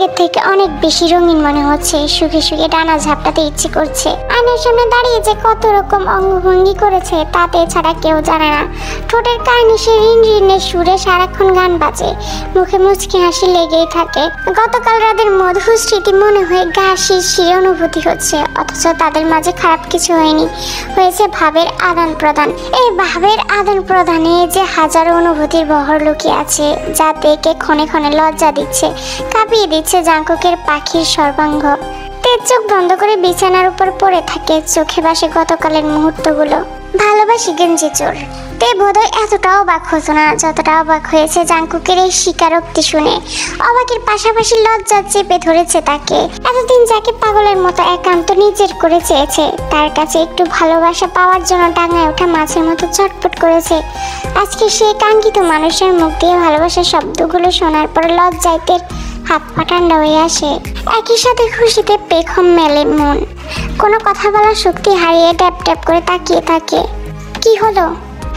আগের থেকে অনেক বেশি রঙিন মনে হচ্ছে। সুখে সুখে ডানা ঝাপটাতে ইচ্ছে করছে। আয়নার সামনে দাঁড়িয়ে যে কত রকম অঙ্গভঙ্গি করেছে তাতে ছাড়া কেউ জানে না। ঠোঁটের কার্নিশে রিন রিনের সুরে সারাক্ষণ গান বাজে, মুখে মুচকি হাসি লেগেই থাকে। গতকাল রাতের মধুর স্মৃতি মনে হয়ে গা শিরশিরে অনুভূতি হচ্ছে, অথচ তাদের মাঝে খারাপ কিছু হয়নি, হয়েছে ভাবের আদান প্রদান। এই ভাবের আদান প্রদানে যে হাজারো অনুভূতির বহর লুকিয়ে আছে, যা দেখে ক্ষণে ক্ষণে লজ্জা দিচ্ছে, কাঁপিয়ে দিচ্ছে জাঙ্কুকের পাখির সর্বাঙ্গ। তেজ চোখ বন্ধ করে বিছানার উপর পড়ে থাকে, চোখে ভাসে গতকালের মুহূর্তগুলো। ভালোবাসি গেঞ্জি চোর। তে বোধহয় এতটাও অবাক হতো না যতটা অবাক হয়েছে জাঙ্কুকের এই স্বীকারোক্তি শুনে। অবাকের পাশাপাশি লজ্জা চেপে ধরেছে তাকে। এতদিন যাকে পাগলের মতো একান্ত নিজের করে চেয়েছে, তার কাছে একটু ভালোবাসা পাওয়ার জন্য ডাঙায় ওঠা মাছের মতো চটপট করেছে। আজকে সে কাঙ্ক্ষিত মানুষের মুখ দিয়ে ভালোবাসার শব্দগুলো শোনার পর লজ্জায় তের হাত পা ঠান্ডা হয়ে আসে। একই সাথে খুশিতে পেখম মেলে মন। কোনো কথা বলার শক্তি হারিয়ে ট্যাপ ট্যাপ করে তাকিয়ে থাকে। কি হলো?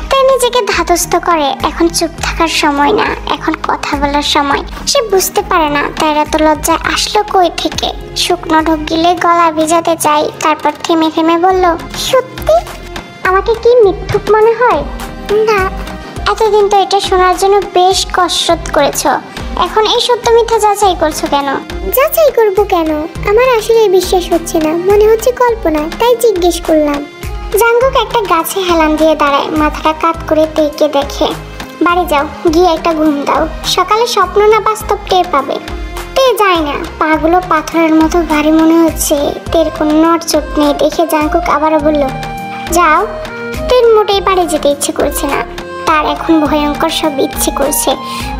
তাই নিজেকে ধাতস্থ করে, এখন চুপ থাকার সময় না, এখন কথা বলার সময়। সে বুঝতে পারে না তার এত লজ্জা আসলো কই থেকে। শুকনো ঢোক গিলে গলা ভিজাতে চাই, তারপর থেমে থেমে বলল, সত্যি? আমাকে কি মিথ্যুক মনে হয়? না, এতদিন তো এটা শোনার জন্য বেশ কসরত করেছো, এখন এই সত্য মিথ্যা যাচাই করছো কেন? যাচাই করব কেন? আমার আসলে বিশ্বাস হচ্ছে না, মনে হচ্ছে কল্পনা, তাই জিজ্ঞেস করলাম। জাঙ্কুক একটা গাছে হেলান দিয়ে দাঁড়ায়, মাথাটা কাত করে তেকে দেখে। বাড়ি যাও, গিয়ে একটা ঘুম দাও, সকালে স্বপ্ন না বাস্তব টের পাবে। তে যায় না, পাগুলো পাথরের মতো ভারী মনে হচ্ছে। তের কোনো নড়চড় নেই দেখে জাঙ্কুক আবারও বলল, যাও। তের মোটেই বাড়ি যেতে ইচ্ছে করছে না, তার এখন ভয়ঙ্কর সব ইচ্ছে করছে।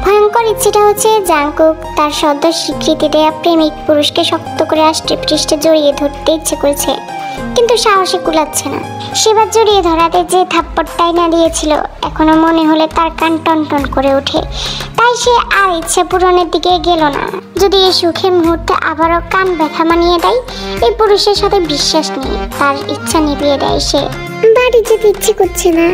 ভয়ঙ্কর ইচ্ছেটা হচ্ছে জাঙ্কুক তার সদ্য স্বীকৃতি দেয়া প্রেমিক পুরুষকে শক্ত করে আষ্টে পৃষ্ঠে জড়িয়ে ধরতে ইচ্ছে করছে, কিন্তু সাহসে কুলাচ্ছে না। সেবার জড়িয়ে ধরাতে যে থাপ্পড়টাই না দিয়েছিল, এখনো মনে হলে তার কান টন টন করে ওঠে। তাই সে আর ইচ্ছে পূরণের দিকে গেল না। যদি এই সুখের মুহূর্তে আবারও কান ব্যথা মানিয়ে দেয়, এই পুরুষের সাথে বিশ্বাস নেই, তার ইচ্ছা নিভিয়ে দেয় সে। বাড়ি যেতে ইচ্ছে করছে না।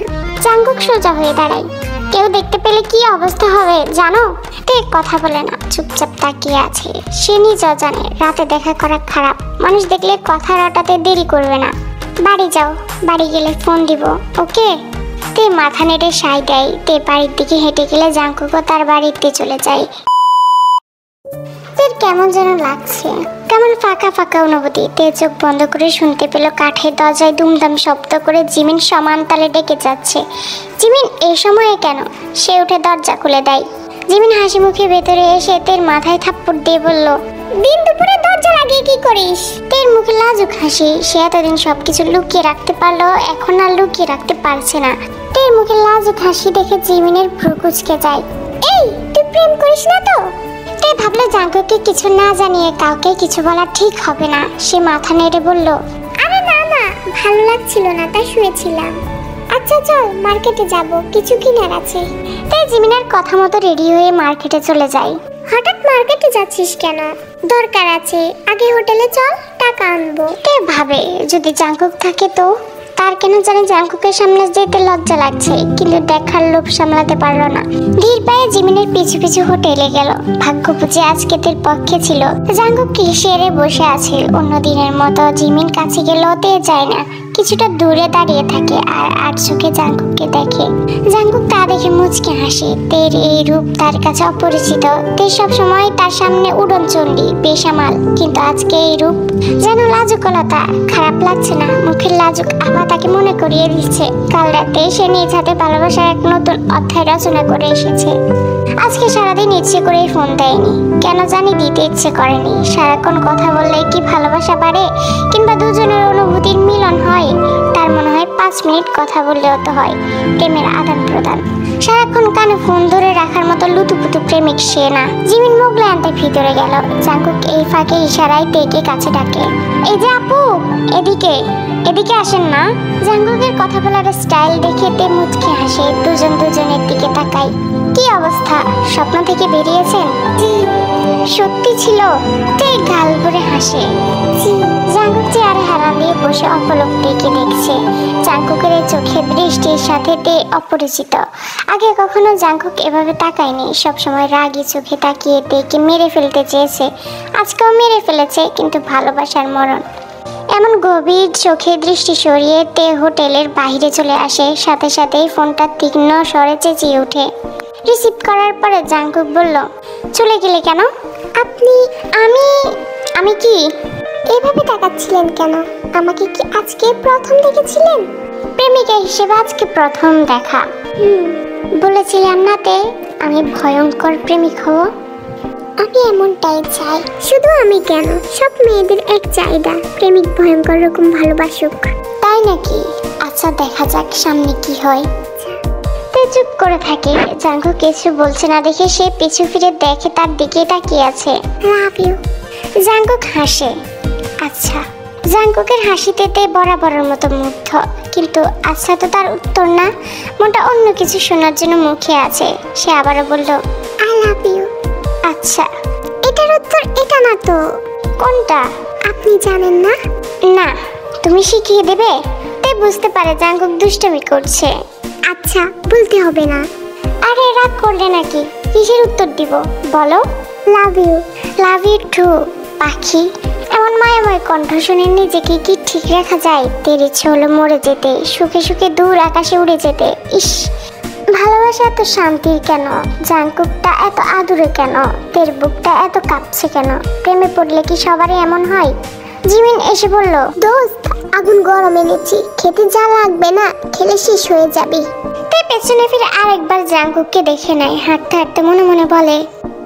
জাঙ্কুক সোজা হয়ে দাঁড়ায়। কেউ দেখতে পেলে কি অবস্থা হবে জানো? তে কথা বলে না, চুপচাপ তাকিয়ে আছে। সে নিজেও জানে রাতে দেখা করা খারাপ, মানুষ দেখলে কথা রটাতে দেরি করবে না। বাড়ি যাও, বাড়ি গেলে ফোন দিব, ওকে? তে মাথা নেড়ে সায় দেয়। তে বাড়ির দিকে হেঁটে গেলে জাঙ্কুকও তার বাড়িতে চলে যায়। তের কেমন যেন লাগছে, কেমন ফাঁকা ফাঁকা অনুভূতি। তে চোখ বন্ধ করে শুনতে পেল কাঠের দরজায় দুমদাম শব্দ করে জিমিন সমান তালে ডেকে যাচ্ছে। জিমিন এই সময়ে কেন? সে উঠে দরজা খুলে দেয়। জিমিন হাসি মুখে ভেতরে এসে তের মাথায় থাপ্পড় দিয়ে বলল, দিন দুপুরে দরজা লাগিয়ে কি করিস? তের মুখে লাজুক হাসি। সে এতদিন সবকিছু লুকিয়ে রাখতে পারলো, এখন আর লুকিয়ে রাখতে পারছে না। তের মুখে লাজুক হাসি দেখে জিমিনের ভ্রু কুঁচকে যায়। এই, তুই প্রেম করিস না তো? তে ভাবলো জাঙ্কুককে কিছু না জানিয়ে কাউকে কিছু বলা ঠিক হবে না। সে মাথা নেড়ে বলল, আরে না না, ভালো লাগছিল না তাই শুয়েছিলাম। আচ্ছা চল, মার্কেটে যাব, কিছু কেনার আছে। তাই জিমিনের কথা মতো রেডি হয়ে মার্কেটে চলে যায়। হঠাৎ মার্কেটে যাচ্ছিস কেন? দরকার আছে, আগে হোটেলে চল, টাকা আনবো। তে ভাবে যদি জাঙ্কুক থাকে তো। তার কেন জানি জাঙ্কুকের সামনে যেতে লজ্জা লাগছে, কিন্তু দেখার লোভ সামলাতে পারলো না। ধীর পায়ে জিমিনের পিছু পিছু হোটেলে গেল। ভাগ্য বুঝে আজকে তের পক্ষে ছিল। জাঙ্কুক সেরে বসে আছে অন্য দিনের মতো। জিমিন কাছে গেলেও তে যায় না, কিছুটা দূরে দাঁড়িয়ে থাকে আর চোখে জাঙ্কুককে দেখে। জাঙ্কুক তা দেখে মুচকে হাসে। তের এই রূপ তার কাছে অপরিচিত। তে সব সময় তার সামনে উড়নচণ্ডী, বেসামাল, কিন্তু আজকে এই রূপ যেন লাজুকলতা। খারাপ লাগছে না, মুখের লাজুক আবার তাকে মনে করিয়ে দিচ্ছে কাল রাতে সে নিজ হাতে ভালোবাসার এক নতুন অধ্যায় রচনা করে এসেছে। আজকে সারাদিন ইচ্ছে করে ফোন দেয়নি, কেন জানি দিতে ইচ্ছে করেনি। সারাক্ষণ কথা বললে কি ভালোবাসা বাড়ে, কিংবা দুজনের অনুভূতির মিলন হয়? তার মনে হয় 5 মিনিট কথা বললেও তো হয় প্রেমের আদান প্রদান। সারাক্ষণ কানে ফোন ধরে রাখার মতো লুতুপুতু প্রেমিক সে না। জিমিন মোগলে আনতে ভিতরে গেল। জাঙ্কুক এই ফাঁকে ইশারায় তেকে কাছে ডাকে, এই যে আপু, এদিকে এদিকে আসেন না। জাঙ্কুকের কথা বলার স্টাইল দেখে তে মুচকে হাসে। দুজন দুজনের দিকে তাকায়। কি অবস্থা, স্বপ্ন থেকে বেরিয়েছেন? সত্যি ছিল? তে গাল ভরে হাসে। জাঙ্কুক চেয়ারে হারা দিয়ে বসে অপলক টেকে দেখছে। জাঙ্কুকের চোখে দৃষ্টির সাথে তে অপরিচিত। আগে কখনো জাঙ্কুক এভাবে তাকায়নি, সবসময় রাগী চোখে তাকিয়ে তেকে মেরে ফেলতে চেয়েছে। আজকেও মেরে ফেলেছে, কিন্তু ভালোবাসার মরণ। এমন গভীর চোখে দৃষ্টি সরিয়ে তে হোটেলের বাইরে চলে আসে। সাথে সাথেই ফোনটা তীক্ষ্ণ স্বরে চেঁচিয়ে ওঠে। রিসিভ করার পরে জাঙ্কুক বলল, চলে গেলে কেন? আমি কি? এভাবে তাকাচ্ছিলেন কেন? আমাকে কি আজকে প্রথম দেখেছিলেন? প্রেমিকা হিসেবে আজকে প্রথম দেখা। বলেছিলাম না তে, আমি ভয়ঙ্কর প্রেমিক হব। আমি এমনটাই চাই। শুধু আমি কেন, সব মেয়েদের এক চাহিদা, প্রেমিক ভয়ঙ্কর রকম ভালোবাসুক। তাই নাকি? আচ্ছা দেখা যাক সামনে কি হয়। তে চুপ করে থাকে। জাঙ্কুক কিছু বলছে না দেখে সে পিছু ফিরে দেখে তার দিকে তাকিয়ে আছে। Love you. জাঙ্কুক হাসে। আচ্ছা। জাঙ্কুকের হাসিতে তে বরাবরের মতো মুগ্ধ, কিন্তু আচ্ছা তো তার উত্তর না, মনটা অন্য কিছু শোনার জন্য মুখে আছে। সে আবারও বলল, আই লাভ ইউ। আচ্ছা। এটার উত্তর এটা না তো। কোনটা? আপনি জানেন না? না, তুমি শিখিয়ে দেবে। তে বুঝতে পারে জাঙ্কুক দুষ্টুমি করছে। আচ্ছা, বলতে হবে না। আরে রাগ করলে নাকি? কিসের উত্তর দিব বলো? Love you. Love you too. পাখি। এমন মায়াময় কণ্ঠ শুনে নিজেকে কি ঠিক রাখা যায়? তের ইচ্ছে হলো মরে যেতে, সুখে সুখে দূর আকাশে উড়ে যেতে। ইস, ভালোবাসা এত শান্তির কেন? জাঙ্কুকটা এত আদুরে কেন? তের বুকটা এত কাঁপছে কেন? প্রেমে পড়লে কি সবারই এমন হয়? জিমিন এসে বলল, দোস্ত, আগুন গরম এনেছি, খেতে যা লাগবে না, খেলে শেষ হয়ে যাবে। তে পেছনে ফিরে আরেকবার জাঙ্কুককে দেখে নেয়। হাঁটতে হাঁটতে মনে মনে বলে,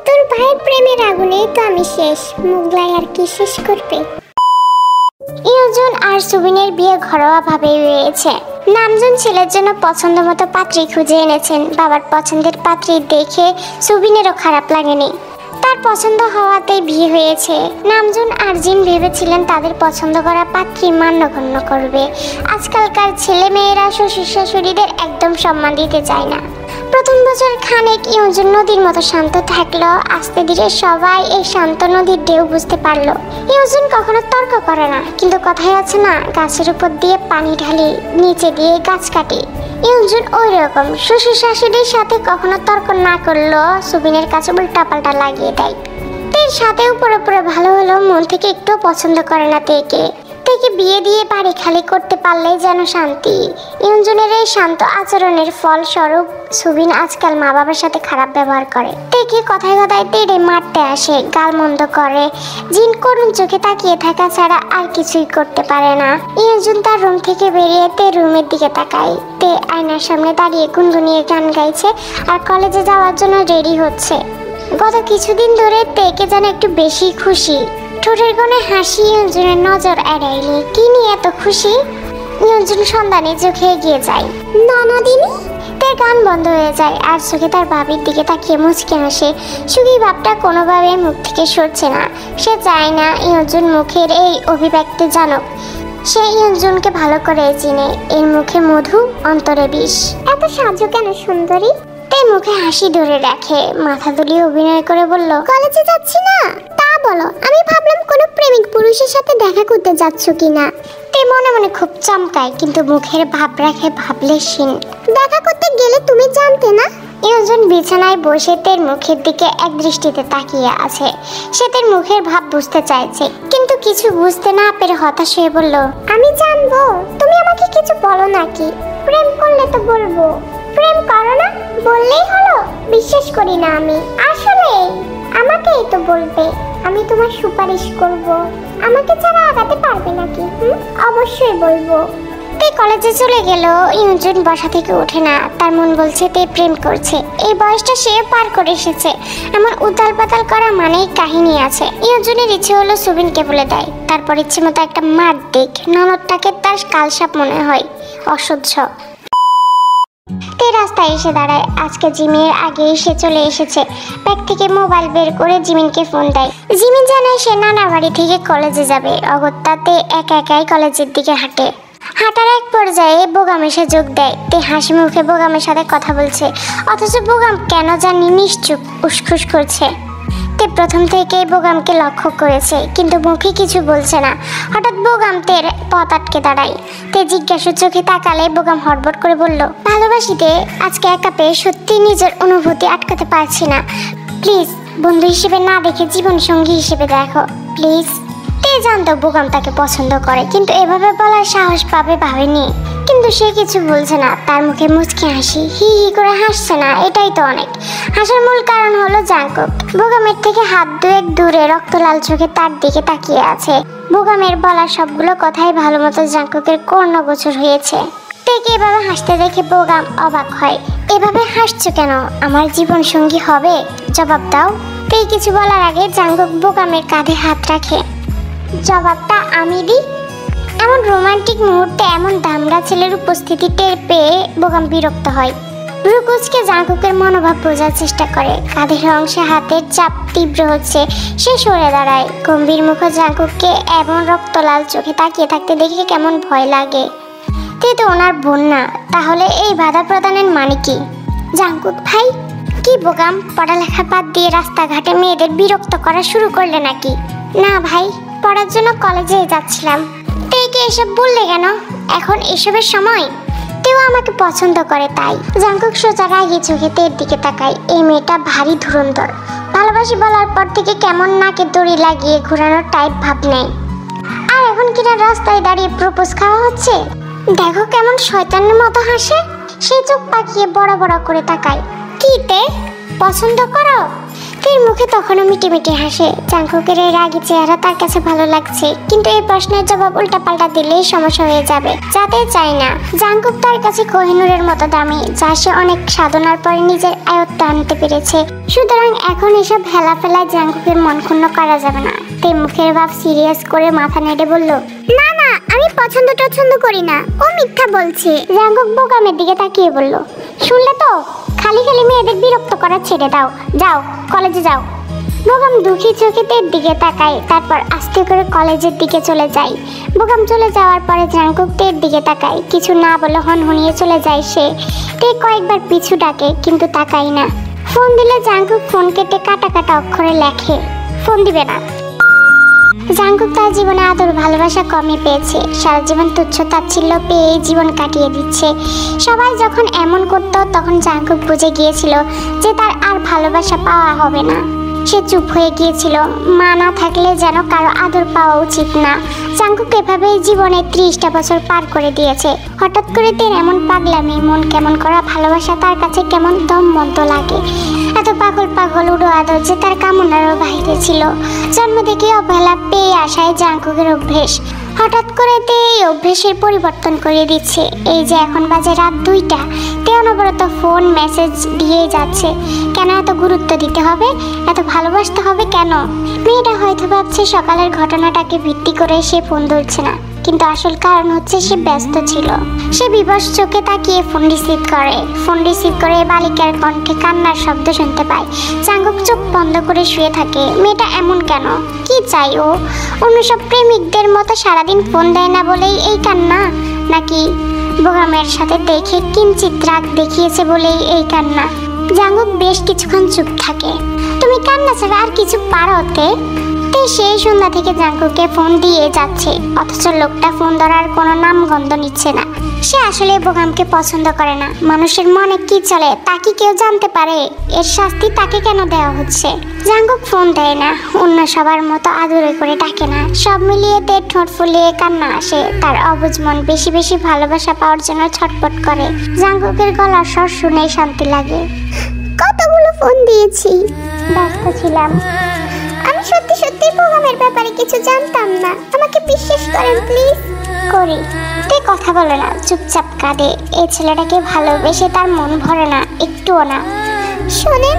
তোর ভাইয়ের প্রেমের আগুনে তো আমি শেষ, মোগলাই আর কি শেষ করবে? ইয়োজুন আর সুবিনের বিয়ে ঘরোয়া ভাবেই হয়েছে। নামজুন ছেলের জন্য পছন্দ মতো পাত্রী খুঁজে এনেছেন। বাবার পছন্দের পাত্রী দেখে সুবিনেরও খারাপ লাগেনি। তার পছন্দ হওয়াতেই বিয়ে হয়েছে। নামজুন আর জিম ভেবেছিলেন তাদের পছন্দ করা পাত্রী মান্যগণ্য করবে। আজকালকার ছেলে মেয়েরা শ্বশুর শাশুড়িদের একদম সম্মান দিতে চায় না। প্রথম বছর খানেক ইয়োজুন নদীর মতো শান্ত থাকলো। আস্তে ধীরে সবাই এই শান্ত নদীর ঢেউ বুঝতে পারলো। ইয়োজুন কখনো তর্ক করে না, কিন্তু কথাই আছে না, গাছের উপর দিয়ে পানি ঢালি, নিচে দিয়ে গাছ কাটি। ইয়োজুন ওই রকম। শ্বশুর শাশুড়ির সাথে কখনো তর্ক না করলেও সুবিনের কাছে উল্টাপাল্টা লাগিয়ে দেয়। তের সাথে উপরে উপরে ভালো হলেও মন থেকে একটু পছন্দ করে না তেকে। তেকে বিয়ে দিয়ে বাড়ি খালি করতে পারলেই যেন শান্তি। ইয়োজুনের এই শান্ত আচরণের ফলস্বরূপ সুবিন আজকাল মা বাবার সাথে খারাপ ব্যবহার করে। তেকে কথায় কথায় তেড়ে মারতে আসে, গালমন্দ করে। জিন করুণ চোখে তাকিয়ে থাকা ছাড়া আর কিছুই করতে পারে না। ইয়োজুন তার রুম থেকে বেরিয়ে তে রুমের দিকে তাকায়। তে আয়নার সামনে দাঁড়িয়ে গুনগুনিয়ে গান গাইছে আর কলেজে যাওয়ার জন্য রেডি হচ্ছে। গত কিছুদিন ধরে তেকে যেন একটু বেশি খুশি। ঠোঁটের কোণে হাসি ইয়োজুনের নজর এড়ায়নি। কি নিয়ে এত খুশি? ইয়োজুন সন্ধানে চোখে এগিয়ে যায়। ননদিনী। তের গান বন্ধ হয়ে যায় আর চোখে তার ভাবির দিকে তাকিয়ে মুচকে হাসে। সুখী ভাবটা কোনোভাবে মুখ থেকে সরছে না। সে চায় না ইয়োজুন মুখের এই অভিব্যক্তি জানুক। সে ইয়োজুনকে ভালো করে চিনে। এর মুখে মধু, অন্তরে বিষ। এত সাহায্য কেন সুন্দরী? তে মুখে হাসি ধরে রাখে, মাথা দুলিয়ে অভিনয় করে বলল, কলেজে যাচ্ছি না। তা বলো, আমি ভাবলাম কোনো প্রেমিক পুরুষের সাথে দেখা করতে যাচ্ছ কিনা। তে মনে মনে খুব চমকায়, কিন্তু মুখের ভাব রাখে ভাবলেশীন। দেখা করতে গেলে তুমি জানতে না? ইয়োজুন বিছানায় বসে তের মুখের দিকে এক দৃষ্টিতে তাকিয়ে আছে। সে তের মুখের ভাব বুঝতে চাইছে, কিন্তু কিছু বুঝতে না পেরে হতাশ হয়ে বলল, আমি জানবো? তুমি আমাকে কিছু বলো নাকি? প্রেম করলে তো বলবো। প্রেম করো না, বললেই হলো। বিশ্বাস করি না আমি। আসলে আমাকেই তো বলবে, আমি তোমার সুপারিশ করব। আমাকে ছাড়া আগাতে পারবে নাকি? অবশ্যই বলবো। তে কলেজে চলে গেল। ইয়োজুন বসা থেকে ওঠে না। তার মন বলছে তে প্রেম করছে। এই বয়সটা সে পার করে এসেছে। এমন উতাল পাতাল করা মানেই কাহিনী আছে। ইয়োজুনের ইচ্ছে হলো সুবিনকে বলে দেয়। তারপর ইচ্ছে মতো একটা মার দিক। ননদটাকে তার কালসাপ মনে হয়। অসহ্য। তে রাস্তায় এসে দাঁড়ায়। আজকে জিমিনের আগে সে চলে এসেছে। ব্যাগ থেকে মোবাইল বের করে জিমিনকে ফোন দেয়। জিমিন জানায় সে নানা বাড়ি থেকে কলেজে যাবে। অগত্যাতে একা একাই কলেজের দিকে হাঁটে। হাঁটার এক পর্যায়ে বোগাম এসে যোগ দেয়। তে হাসি মুখে বোগামের সাথে কথা বলছে, অথচ বোগাম কেন জানি নিশ্চুপ উসখুস করছে। তে তে প্রথম থেকে বোগামকে লক্ষ্য করেছে, কিন্তু মুখে কিছু বলছে না। হঠাৎ বোগাম তের পথ আটকে দাঁড়ায়। তে জিজ্ঞাসু চোখে তাকালে বোগাম হটবট করে বলল, ভালোবাসিতে আজকে একা পেয়ে সত্যি নিজের অনুভূতি আটকাতে পারছি না। প্লিজ বন্ধু হিসেবে না দেখে জীবন সঙ্গী হিসেবে দেখো প্লিজ। তে জানতো বোগাম তাকে পছন্দ করে, কিন্তু এভাবে বলার সাহস পাবে ভাবেনি। কিন্তু সে কিছু বলছে না, তার মুখে মুচকি হাসি, হি হি করে হাসছে না, এটাই তো অনেক। হাসার মূল কারণ হলো জাংকুক বোগামের থেকে হাত দুয়েক দূরে রক্তলাল চোখে তার দিকে তাকিয়ে আছে। বোগামের বলা সবগুলো কথাই ভালো মতো জাংকুকের কর্ণগোচর হয়েছে। তেকে এভাবে হাসতে দেখে বোগাম অবাক হয়। এভাবে হাসছো কেন? আমার জীবন সঙ্গী হবে, জবাব দাও। তে কিছু বলার আগে জাংকুক বোগামের কাঁধে হাত রাখে। জবাবটা আমি দিই? এমন রোমান্টিক মুহূর্তে এমন দামড়া ছেলের উপস্থিতি টের পেয়ে বোগাম বিরক্ত হয়। ব্রুকুচকে জাংকুকের মনোভাব বোঝার চেষ্টা করে। কাঁধের অংশে হাতের চাপ তীব্র হচ্ছে, সে সরে দাঁড়ায়। গম্ভীর মুখ জাংকুককে এমন রক্তলাল চোখে তাকিয়ে থাকতে দেখে কেমন ভয় লাগে। তে তো ওনার বোন না, তাহলে এই বাধা প্রদানের মানে কি? জাংকুক ভাই, কি বোগাম পড়ালেখা বাদ দিয়ে রাস্তাঘাটে মেয়েদের বিরক্ত করা শুরু করলে নাকি? না ভাই, পড়ার জন্য কলেজে যাচ্ছিলাম। তেকে এসব বললে কেন? এখন এসবের সময়? তেও আমাকে পছন্দ করে তাই। জাংকুক সোজা রাগি চোখে তের দিকে তাকায়। এই মেয়েটা ভারী ধুরন্ধর। ভালোবাসি বলার পর থেকে কেমন নাকে দড়ি লাগিয়ে ঘোরানোর টাইপ ভাব নেয়। আর এখন কিনা রাস্তায় দাঁড়িয়ে প্রপোজ খাওয়া হচ্ছে। দেখো কেমন শয়তানের মতো হাসে। সে চোখ পাকিয়ে বড় বড় করে তাকায়। কি তে, পছন্দ করো? তের মুখে তখনও মিটি মিটি হাসে। জাংকুকের এই রাগী চেহারা তার কাছে ভালো লাগছে, কিন্তু এই প্রশ্নের জবাব উল্টাপাল্টা দিলেই সমস্যা হয়ে যাবে, যাতে চায় না। জাংকুক তার কাছে কোহিনূরের মতো দামি, যা সে অনেক সাধনার পরে নিজের আয়ত্তে আনতে পেরেছে। সুতরাং এখন এসব হেলাফেলায় জাংকুকের মন ক্ষুণ্ণ করা যাবে না। তে মুখের ভাব সিরিয়াস করে মাথা নেড়ে বলল, না না, আমি পছন্দ টছন্দ করি না, ও মিথ্যা বলছে। জাংকুক বোগামের দিকে তাকিয়ে বলল, শুনলে তো, খালি খালি মেয়েদের বিরক্ত করা ছেড়ে দাও, যাও কলেজে যাও। বোগাম দুঃখী চোখে তের দিকে তাকায়, তারপর আস্তে করে কলেজের দিকে চলে যায়। বোগাম চলে যাওয়ার পরে জাংকুক তের দিকে তাকায়। কিছু না বলে হনহনিয়ে চলে যায় সে। তে কয়েকবার পিছু ডাকে, কিন্তু তাকাই না। ফোন দিলে জাংকুক ফোন কেটে কাটা কাটা অক্ষরে লেখে, ফোন দিবে না। জাংকুক তার জীবনে আদর ভালোবাসা কমই পেয়েছে। সারা জীবন তুচ্ছ তাচ্ছিল্য পেয়ে জীবন কাটিয়ে দিচ্ছে। সবাই যখন এমন করতো তখন জাংকুক বুঝে গিয়েছিল যে তার আর ভালোবাসা পাওয়া হবে না। সে চুপ হয়ে গিয়েছিল। মা না থাকলে যেন কারো আদর পাওয়া উচিত না। জাংকুক এভাবেই জীবনে 30টা বছর পার করে দিয়েছে। হঠাৎ করে তের এমন পাগলামি, মন কেমন করা ভালোবাসা তার কাছে কেমন দমবন্ধ লাগে। এত পাগল পাগল উড়ো আদর যে তার কামনারও বাইরে ছিল। জন্ম থেকে অবহেলা পেয়ে আসায় জাংকুকের অভ্যেস। হঠাৎ করে তে এই অভ্যেসের পরিবর্তন করে দিচ্ছে। এই যে এখন বাজে রাত 2টা, তে অনবরত ফোন মেসেজ দিয়ে যাচ্ছে। কেন এত গুরুত্ব দিতে হবে? এত ভালোবাসতে হবে কেন? মেয়েটা হয়তো ভাবছে সকালের ঘটনাটাকে ভিত্তি করে সে ফোন ধরছে না, কিন্তু আসল কারণ হচ্ছে সে ব্যস্ত ছিল। সে বিবশ চোখে তাকিয়ে ফোন রিসিভ করে বালিকার কণ্ঠে কান্নার শব্দ শুনতে পায়। জাংকুক চোখ বন্ধ করে শুয়ে থাকে। মেয়েটা এমন কেন? কি চাই ও? অন্য সব প্রেমিকদের মতো সারাদিন ফোন দেয় না বলেই এই কান্না, নাকি বোগামের সাথে দেখে কিঞ্চিত রাগ দেখিয়েছে বলেই এই কান্না? জাংকুক বেশ কিছুক্ষণ চুপ থাকে। তুমি কান্না ছাড়া আর কিছু পারো তে? সেই সন্ধ্যা থেকে জাংকুককে ফোন দিয়ে যাচ্ছে, অথচ লোকটা ফোন ধরার কোনো নামগন্ধ নিচ্ছে না। সে আসলে বোগামকে পছন্দ করে না। মানুষের মনে কি চলে তা কি কেউ জানতে পারে? এর শাস্তি তাকে কেন দেওয়া হচ্ছে? জাংকুক ফোন দেয় না, অন্য সবার মতো আদরে করে ডাকে না। সব মিলিয়ে তে ঠোঁট ফুলিয়ে কান্না আসে। তার অবুঝ মন বেশি বেশি ভালোবাসা পাওয়ার জন্য ছটফট করে। জাংকুকের গলার স্বর শুনেই শান্তি লাগে। কতগুলো ফোন দিয়েছি, ব্যস্ত ছিলাম। আমি সত্যি সত্যি বোগামের ব্যাপারে কিছু জানতাম না, আমাকে বিশ্বাস করেন প্লিজ। করি। তে কথা বলে না, চুপচাপ কাঁদে। এই ছেলেটাকে ভালোবেসে তার মন ভরে না, একটুও না। শোনেন,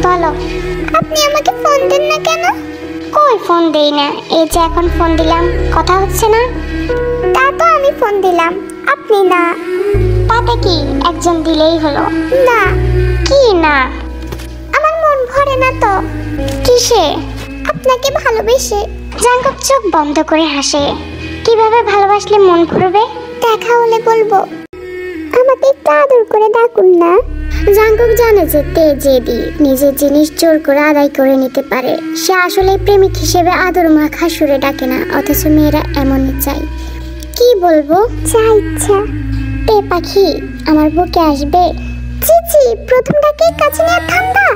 বলো। আপনি আমাকে ফোন দেন না কেন? কই ফোন দেই না, এই যে এখন ফোন দিলাম, কথা হচ্ছে না? তা তো আমি ফোন দিলাম, আপনি না। তাতে কি, একজন দিলেই হলো। না। কি না? আমার মন ভরে না তো। কিসে? আপনাকে ভালোবেসে। জাংকুক চোখ বন্ধ করে হাসে। কিভাবে ভালোবাসলে মন ভরবে? দেখা হলে বলবো। আমাকে একটু আদর করে ডাকুন না। জাঙ্কুক জানে যে তে জেদি, নিজের জিনিস জোর করে আদায় করে নিতে পারে। সে আসলে প্রেমিক হিসেবে আদর মাখা সুরে ডাকে না, অথচ মেয়েরা এমনই চাই। কি বলবো? যা ইচ্ছা। তে পাখি আমার বুকে আসবে? চিচি, প্রথম ডাকে কাছে নিয়ে ঠান্ডা।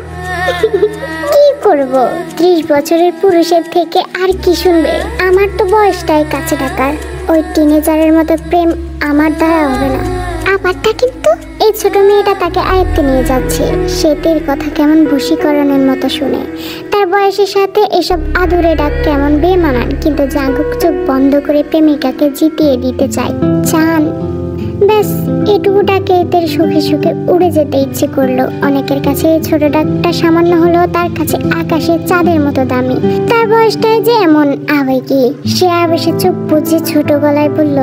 কি করব, 30 বছরের পুরুষের থেকে আর কি শুনবে? আমার তো বয়সটাই কাছে ডাকার। ওই টিনেজারের মতো প্রেম আমার দ্বারা হবে না। আবারটা কিন্তু এই ছোট মেয়েটা তাকে আয়ত্তে নিয়ে যাচ্ছে। সে তের কথা কেমন বশীকরণের মতো শুনে। তার বয়সের সাথে এসব আদুরে ডাক কেমন বেমানান, কিন্তু জাঙ্কুক চোখ বন্ধ করে প্রেমিকাকে জিতিয়ে দিতে চায়। চান ব্যাস এটুকু ডাকে এদের সুখে সুখে উড়ে যেতে ইচ্ছে করলো। অনেকের কাছে এই ছোট ডাকটা সামান্য হলেও তার কাছে আকাশের চাঁদের মতো দামি। তার বয়সটাই যে এমন আবেগী। সে আবেশে চোখ বুঝে ছোট গলায় বলল,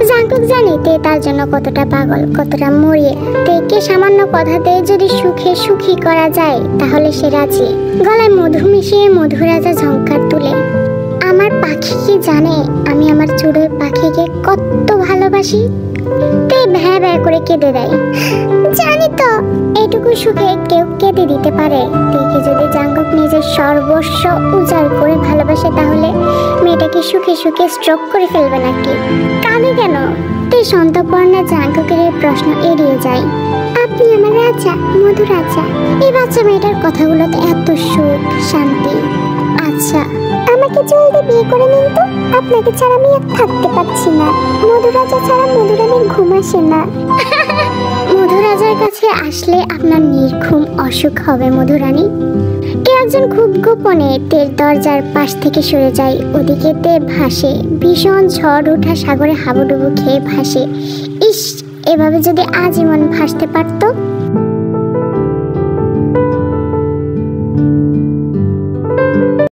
জাঙ্কুক জানে তে তার জন্য কতটা পাগল, কতটা মরিয়ে। তেকে সামান্য কথাতে যদি সুখে সুখী করা যায় তাহলে সে রাজি। গলায় মধু মিশিয়ে মধুরাজা ঝংকার তুলে, আমার পাখি কি জানে আমি আমার চুড়োর পাখিকে কত ভালোবাসি? তে ভ্যা ভ্যা করে কেঁদে দেয়। জানি তো। এটুকু সুখে কেউ কেঁদে দিতে পারে? দেখে যদি জাঙ্কুক নিজের সর্বস্ব উজাড় করে ভালোবাসে তাহলে মেয়েটাকে সুখে সুখে স্ট্রোক করে ফেলবে নাকি? কাঁদে কেন? তে সন্তর্পণে জাঙ্কুকের এই প্রশ্ন এড়িয়ে যায়। আপনি আমার রাজা, মধু রাজা। এই বাচ্চা মেয়েটার কথাগুলোতে এত সুখ শান্তি। আচ্ছা আমাকে জলদি বিয়ে করে নিন তো। আপনাকে ছাড়া আমি আর থাকতে পারছি না। মধুরাজা ছাড়া মধুরানীর ঘুম আসে না। মধুরাজার কাছে আসলে আপনার নির্ঘুম অসুখ হবে মধুরানী। কেউ একজন খুব গোপনে তের দরজার পাশ থেকে সরে যায়। ওদিকে তে ভাসে, ভীষণ ঝড় ওঠা সাগরে হাবুডুবু খেয়ে ভাসে। ইস, এভাবে যদি আজীবন ভাসতে পারতো।